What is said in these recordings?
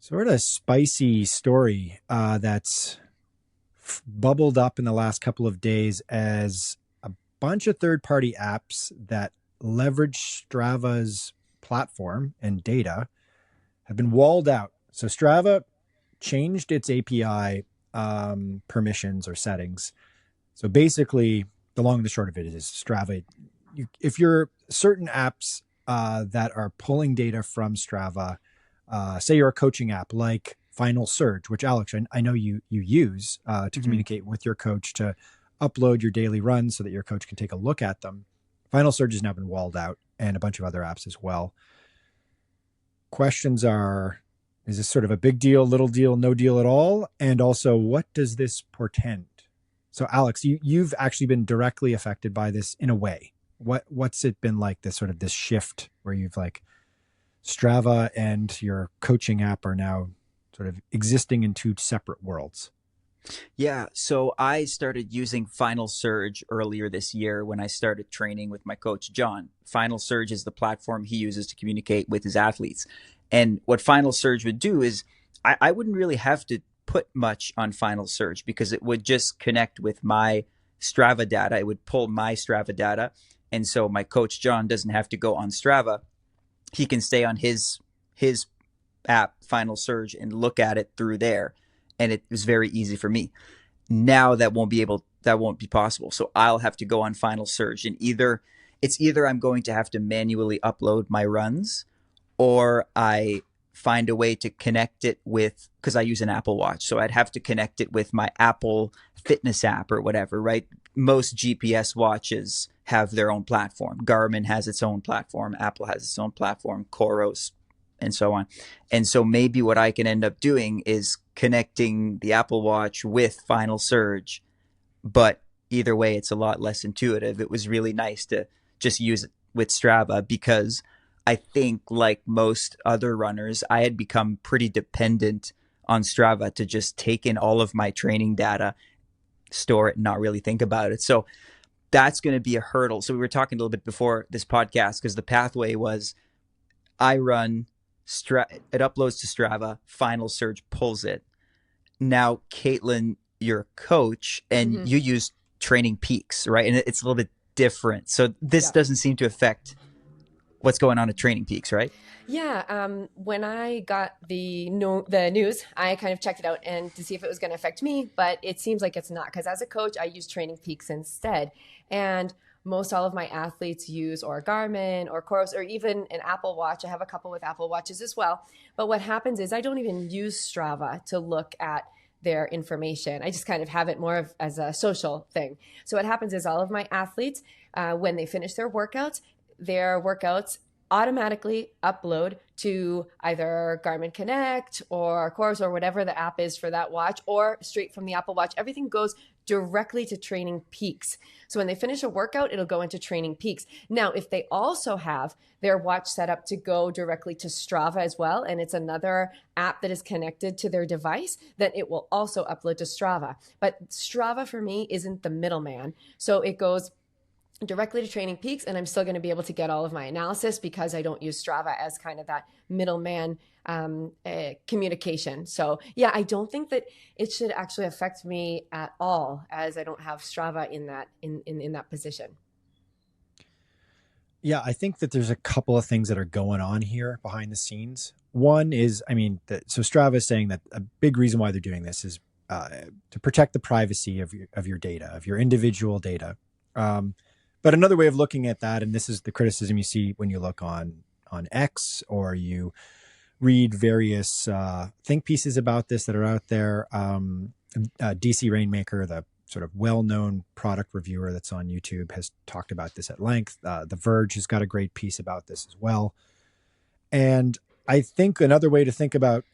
Sort of spicy story that's bubbled up in the last couple of days as a bunch of third-party apps that leverage Strava's platform and data have been walled out. So Strava changed its API permissions or settings. So basically, the long and the short of it is Strava. If you're certain apps that are pulling data from Strava, say you're a coaching app like Final Surge, which Alex, I know you use to communicate with your coach to upload your daily runs so that your coach can take a look at them. Final Surge has now been walled out, and a bunch of other apps as well. Questions are, is this sort of a big deal, little deal, no deal at all? And also, what does this portend? So Alex, you've actually been directly affected by this in a way. What's it been like, this shift where you've like Strava and your coaching app are now sort of existing in two separate worlds? Yeah, so I started using Final Surge earlier this year when I started training with my coach, John. Final Surge is the platform he uses to communicate with his athletes. And what Final Surge would do is I wouldn't really have to put much on Final Surge because it would just connect with my Strava data. It would pull my Strava data. And so my coach, John, doesn't have to go on Strava. He can stay on his app, Final Surge, and look at it through there. And it was very easy for me. Now that won't be possible. So I'll have to go on Final Surge, and either I'm going to have to manually upload my runs, or I find a way to connect it with, because I use an Apple Watch, so I'd have to connect it with my Apple Fitness app or whatever, right? Most GPS watches have their own platform. Garmin has its own platform. Apple has its own platform. Coros, and so on. And so maybe what I can end up doing is connecting the Apple Watch with Final Surge, but either way, it's a lot less intuitive. It was really nice to just use it with Strava because I think, like most other runners, I had become pretty dependent on Strava to just take in all of my training data, store it, and not really think about it. So that's going to be a hurdle. So we were talking a little bit before this podcast because the pathway was I run, it uploads to Strava, Final Surge pulls it. Now, Caitlin, you're a coach and you use Training Peaks, right? And it's a little bit different. So this doesn't seem to affect what's going on at Training Peaks, right? Yeah. When I got the news, I kind of checked it out and to see if it was going to affect me, but it seems like it's not, because as a coach, I use Training Peaks instead. And most all of my athletes use or Garmin or Coros or even an Apple Watch. I have a couple with Apple Watches as well. But what happens is I don't even use Strava to look at their information. I just kind of have it more of as a social thing. So what happens is all of my athletes, when they finish their workouts automatically upload to either Garmin Connect or Coros or whatever the app is for that watch, or straight from the Apple Watch. Everything goes directly to Training Peaks. So when they finish a workout, it'll go into Training Peaks. Now, if they also have their watch set up to go directly to Strava as well, and it's another app that is connected to their device, then it will also upload to Strava. But Strava for me isn't the middleman. So it goes directly to Training Peaks, and I'm still going to be able to get all of my analysis because I don't use Strava as kind of that middleman communication. So yeah, I don't think that it should actually affect me at all, as I don't have Strava in that position. Yeah, I think that there's a couple of things that are going on here behind the scenes. One is, so Strava is saying that a big reason why they're doing this is to protect the privacy of your data, of your individual data. But another way of looking at that, and this is the criticism you see when you look on X or you read various think pieces about this that are out there. DC Rainmaker, the sort of well-known product reviewer that's on YouTube, has talked about this at length. The Verge has got a great piece about this as well. And I think another way to think about,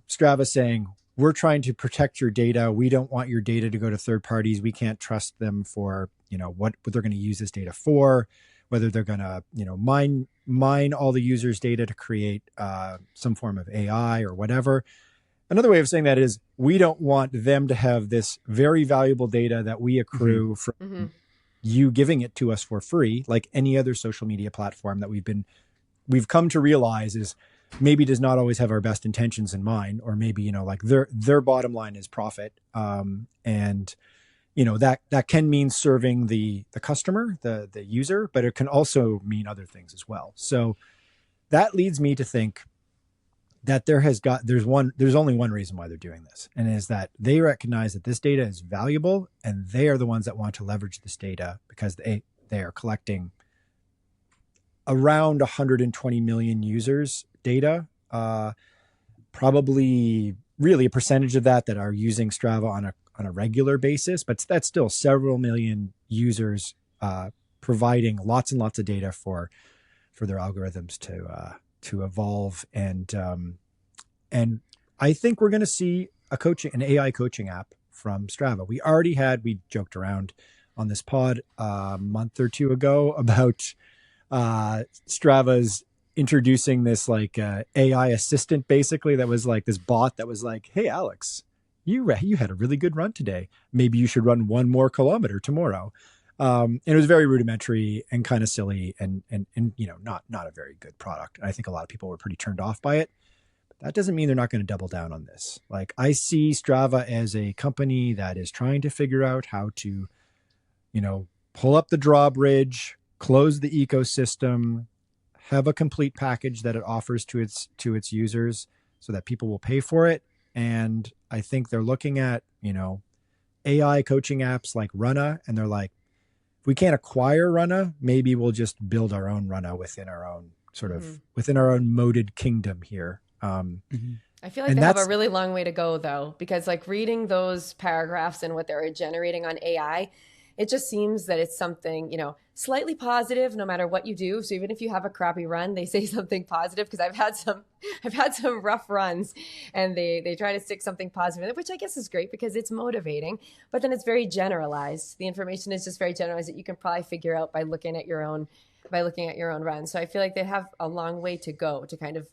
Strava saying, we're trying to protect your data. We don't want your data to go to third parties. We can't trust them for, what they're going to use this data for, whether they're going to, mine all the users' data to create some form of AI or whatever. Another way of saying that is we don't want them to have this very valuable data that we accrue from you giving it to us for free, like any other social media platform that we've come to realize is maybe does not always have our best intentions in mind, or maybe, like their bottom line is profit. And that can mean serving the customer, the user, but it can also mean other things as well. So that leads me to think that there's only one reason why they're doing this, and it is that they recognize that this data is valuable, and they are the ones that want to leverage this data because they are collecting around 120 million users data, probably really a percentage of that are using Strava on a regular basis, but that's still several million users, providing lots and lots of data for their algorithms to evolve. And I think we're going to see an AI coaching app from Strava. We joked around on this pod a month or two ago about Strava's introducing this like AI assistant, basically, that was like this bot that was like, "Hey Alex, you had a really good run today. Maybe you should run 1 more kilometer tomorrow." And it was very rudimentary and kind of silly, and not a very good product. I think a lot of people were pretty turned off by it. But that doesn't mean they're not going to double down on this. Like, I see Strava as a company that is trying to figure out how to, pull up the drawbridge, close the ecosystem, have a complete package that it offers to its users so that people will pay for it. And I think they're looking at, AI coaching apps like Runna, and they're like, if we can't acquire Runna, maybe we'll just build our own Runna within our own within our own moated kingdom here. I feel like they have a really long way to go, though, because like reading those paragraphs and what they're generating on AI, it just seems that it's something, slightly positive no matter what you do. So even if you have a crappy run, they say something positive, because I've had some rough runs, and they try to stick something positive in it, which I guess is great because it's motivating, but then it's very generalized. The information is just very generalized that you can probably figure out by looking at your own run. So I feel like they have a long way to go to kind of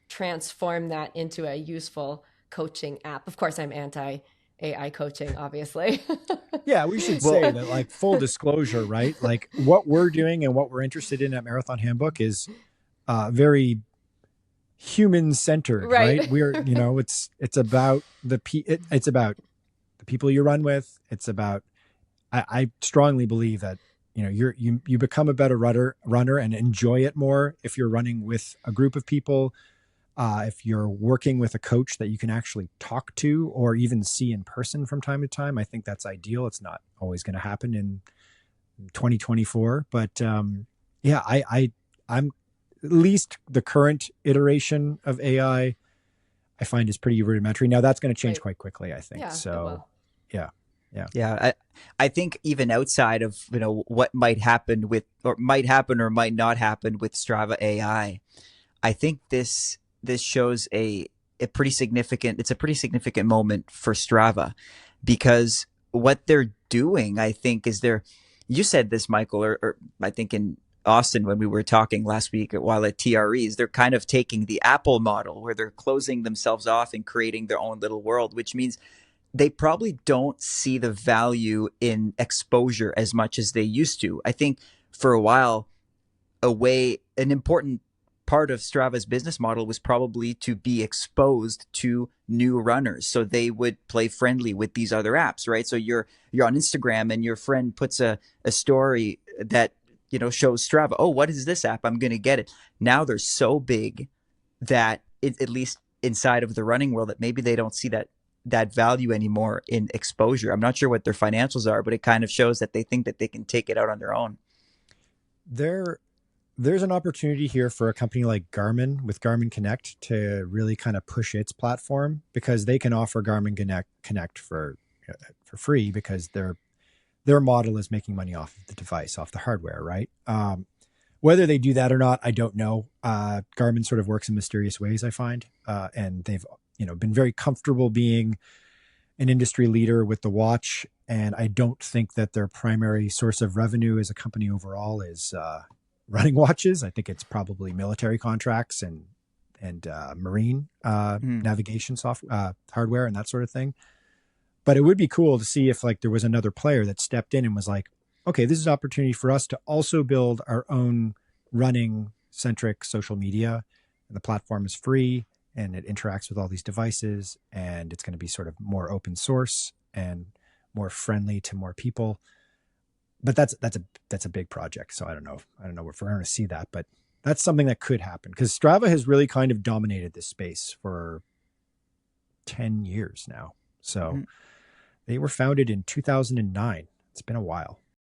transform that into a useful coaching app. Of course, I'm anti AI coaching, obviously. Yeah, we should say that, like, full disclosure, right? Like, what we're doing and what we're interested in at Marathon Handbook is very human centered, right? We're, it's about it's about the people you run with. It's about, I strongly believe that, you become a better runner and enjoy it more if you're running with a group of people. If you're working with a coach that you can actually talk to or even see in person from time to time, I think that's ideal. It's not always going to happen in 2024, but I'm at least the current iteration of AI, I find, is pretty rudimentary. Now that's going to change quite quickly, I think. Yeah. I think even outside of, what might happen or might not happen with Strava AI, I think this shows a pretty significant moment for Strava, because what they're doing, I think, is you said this, Michael, or I think in Austin when we were talking last week while at TREs, they're kind of taking the Apple model where they're closing themselves off and creating their own little world, which means they probably don't see the value in exposure as much as they used to. I think for a while, an important part of Strava's business model was probably to be exposed to new runners, so they would play friendly with these other apps, right? So you're on Instagram and your friend puts a story that shows Strava. Oh, what is this app? I'm going to get it. Now they're so big that at least inside of the running world, that maybe they don't see that value anymore in exposure. I'm not sure what their financials are, but it kind of shows that they think that they can take it out on their own. There's an opportunity here for a company like Garmin with Garmin Connect to really kind of push its platform, because they can offer Garmin Connect for free, because their model is making money off of the device, off the hardware, right? Whether they do that or not, I don't know. Garmin sort of works in mysterious ways, I find, and they've been very comfortable being an industry leader with the watch, and I don't think that their primary source of revenue as a company overall is running watches. I think it's probably military contracts and marine navigation software, hardware, and that sort of thing. But it would be cool to see if there was another player that stepped in and was like, okay, this is an opportunity for us to also build our own running centric social media and the platform is free and it interacts with all these devices, and it's going to be sort of more open source and more friendly to more people. But that's a big project. So I don't know if we're going to see that, but that's something that could happen because Strava has really kind of dominated this space for 10 years now. So they were founded in 2009. It's been a while.